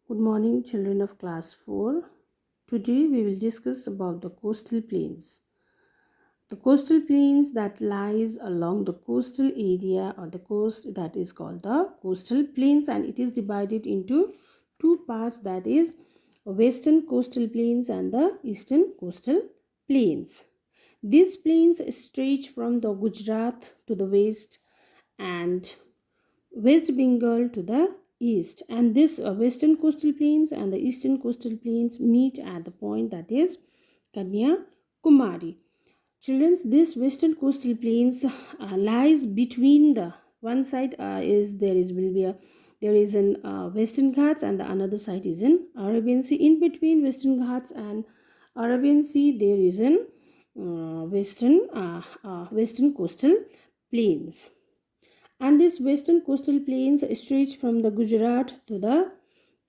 Good morning, children of class 4. Today we will discuss about the coastal plains. The coastal plains that lies along the coastal area or the coast, that is called the coastal plains, and it is divided into two parts, that is western coastal plains and the eastern coastal plains. These plains stretch from the Gujarat to the west and West Bengal to the east, and this western coastal plains and the eastern coastal plains meet at the point that is Kanyakumari. Children, this western coastal plains lies between the one side is there is will be a there is an Western Ghats, and the another side is in Arabian Sea. In between Western Ghats and Arabian Sea, there is an western coastal plains. And this western coastal plains stretch from the Gujarat to the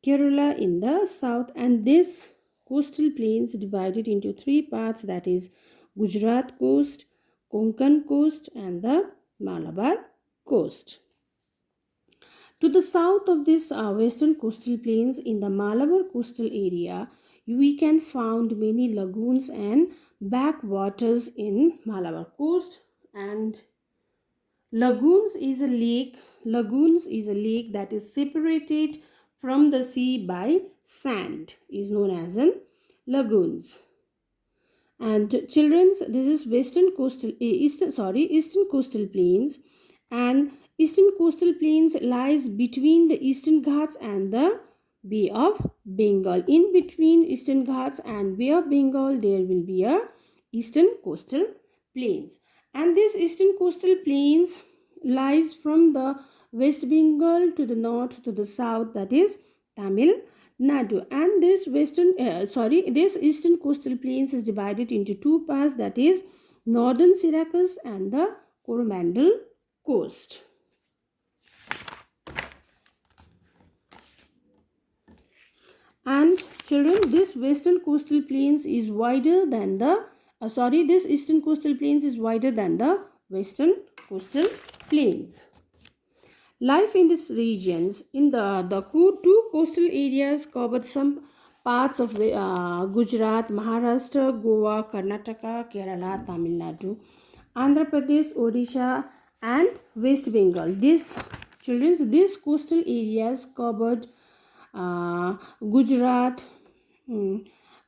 Kerala in the south, and this coastal plains divided into three parts, that is Gujarat coast, Konkan coast and the Malabar coast. To the south of this western coastal plains in the Malabar coastal area, we can find many lagoons and backwaters in Malabar coast. And Lagoons is a lake that is separated from the sea by sand, is known as an lagoons. And children's, this is eastern coastal plains, and eastern coastal plains lies between the Eastern Ghats and the Bay of Bengal. In between Eastern Ghats and Bay of Bengal, there will be a eastern coastal plains, and this eastern coastal plains lies from the West Bengal to the north to the south, that is Tamil Nadu. And this eastern coastal plains is divided into two parts, that is northern Syracuse and the Coromandel coast. And children, this western coastal plains is wider than the this eastern coastal plains is wider than the western coastal plains. Life in these regions, in the two coastal areas covered some parts of Gujarat, Maharashtra, Goa, Karnataka, Kerala, Tamil Nadu, Andhra Pradesh, Odisha, and West Bengal. These coastal areas covered Gujarat,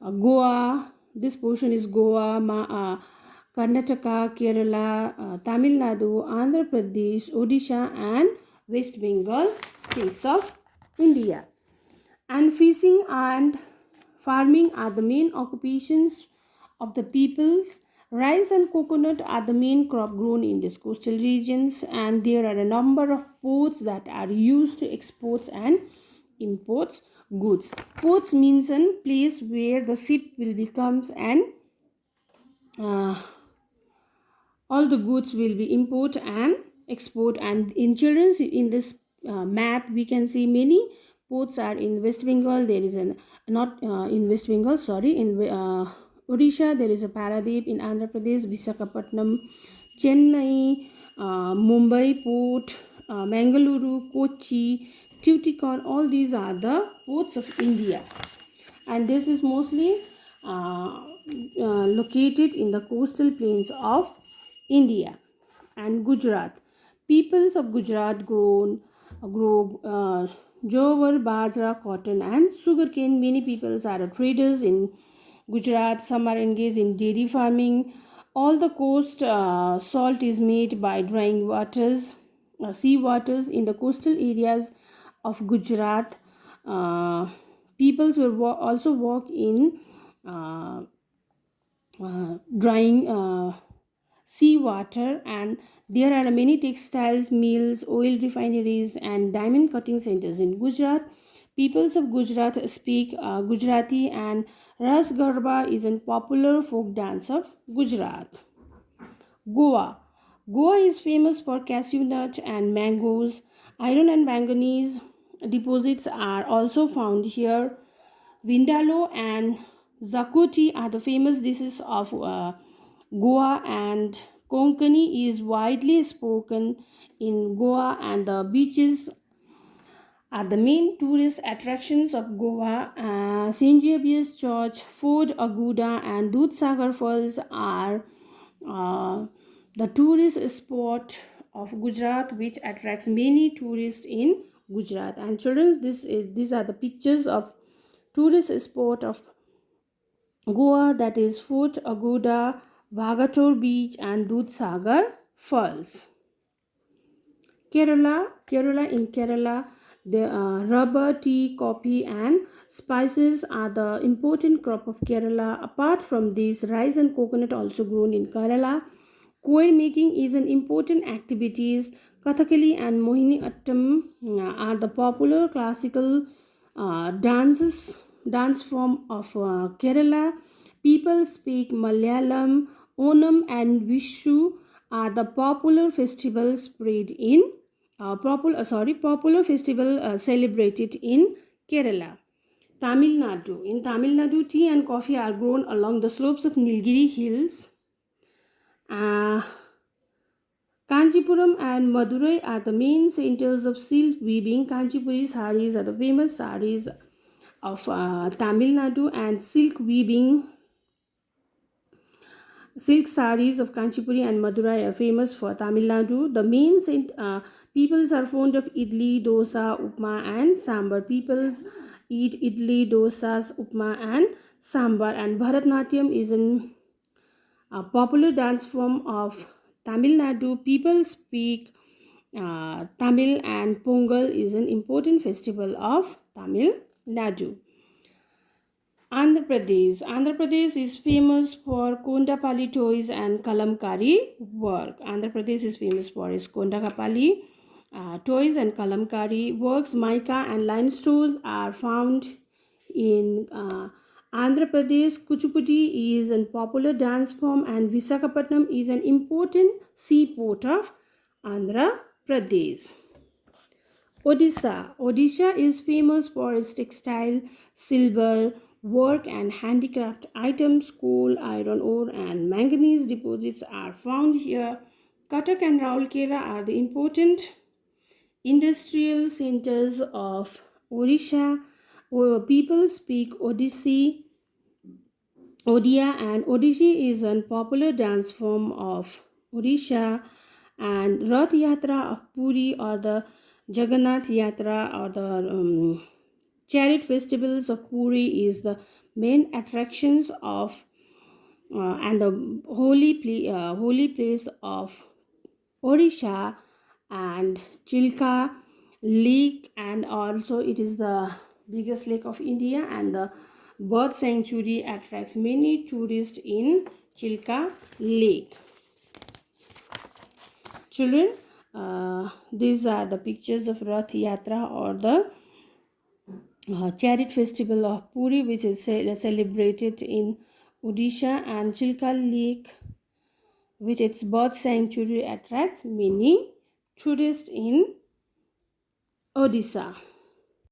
Goa. This portion is Goa, Karnataka, Kerala, Tamil Nadu, Andhra Pradesh, Odisha, and West Bengal states of India. And fishing and farming are the main occupations of the peoples. Rice and coconut are the main crop grown in these coastal regions, and there are a number of ports that are used to export and import goods. Ports means a place where the ship will becomes and all the goods will be import and export. And in children's, in this map we can see many ports are in West Bengal. There is an not in West Bengal, sorry, in Odisha there is a Paradip, in Andhra Pradesh Visakhapatnam, Chennai, Mumbai port, Mangaluru, Kochi, Tuticorin. All these are the ports of India, and this is mostly located in the coastal plains of India. And Gujarat. Peoples of Gujarat grow jowar, bajra, cotton, and sugarcane. Many peoples are traders in Gujarat. Some are engaged in dairy farming. All the coast salt is made by drying sea waters in the coastal areas of Gujarat. Peoples will also work in drying seawater, and there are many textiles mills, oil refineries, and diamond cutting centers in Gujarat. Peoples of Gujarat speak Gujarati, and Ras Garba is a popular folk dance of Gujarat. Goa is famous for cashew nut and mangoes. Iron and manganese deposits are also found here. Vindaloo and Zakoti are the famous dishes of Goa, and Konkani is widely spoken in Goa, and the beaches are the main tourist attractions of Goa. St. Xavier's Church, Fort Aguda, and Dudhsagar Falls are uh, the tourist spot of Gujarat, which attracts many tourists in Gujarat. And children, these are the pictures of tourist spot of Goa, that is Fort Aguda, Vagator Beach, and Dudhsagar Falls. Kerala, the rubber, tea, coffee, and spices are the important crop of Kerala. Apart from this, rice and coconut also grown in Kerala. Choir making is an important activities. Kathakali and Mohiniyattam are the popular classical dance form of Kerala. People speak Malayalam. Onam and Vishu are the popular festivals spread in popular festival celebrated in Kerala. Tamil Nadu. In Tamil Nadu, tea and coffee are grown along the slopes of Nilgiri hills. Uh, Kanchipuram and Madurai are the main centers of silk weaving. Kanchipuri saris are the famous saris of Tamil Nadu, and silk saris of Kanchipuri and Madurai are famous for Tamil Nadu. The main peoples are fond of idli, dosa, upma, and sambar. Peoples eat idli, dosas, upma, and sambar. And Bharatnatyam is a popular dance form of Tamil Nadu. People speak Tamil, and Pongal is an important festival of Tamil Nadu. Andhra Pradesh. Andhra Pradesh is famous for Kondapalli toys and Kalamkari work. Andhra Pradesh is famous for its Kondapalli toys and Kalamkari works. Mica and limestone are found in Andhra Pradesh. Kuchipudi is a popular dance form, and Visakhapatnam is an important seaport of Andhra Pradesh. Odisha is famous for its textile, silver, work, and handicraft items. Coal, iron ore, and manganese deposits are found here. Cuttack and Raulkela are the important industrial centers of Odisha. People speak Odia, and Odishi is a popular dance form of Odisha. And Rath Yatra of Puri, or the Jagannath Yatra, or the chariot festivals of Puri is the main attractions of and the holy place of Odisha. And Chilka Lake, and also it is the biggest lake of India, and the bird sanctuary attracts many tourists in Chilka Lake. Children, these are the pictures of Rath Yatra, or the chariot festival of Puri, which is celebrated in Odisha. And Chilka Lake, with its bird sanctuary, attracts many tourists in Odisha.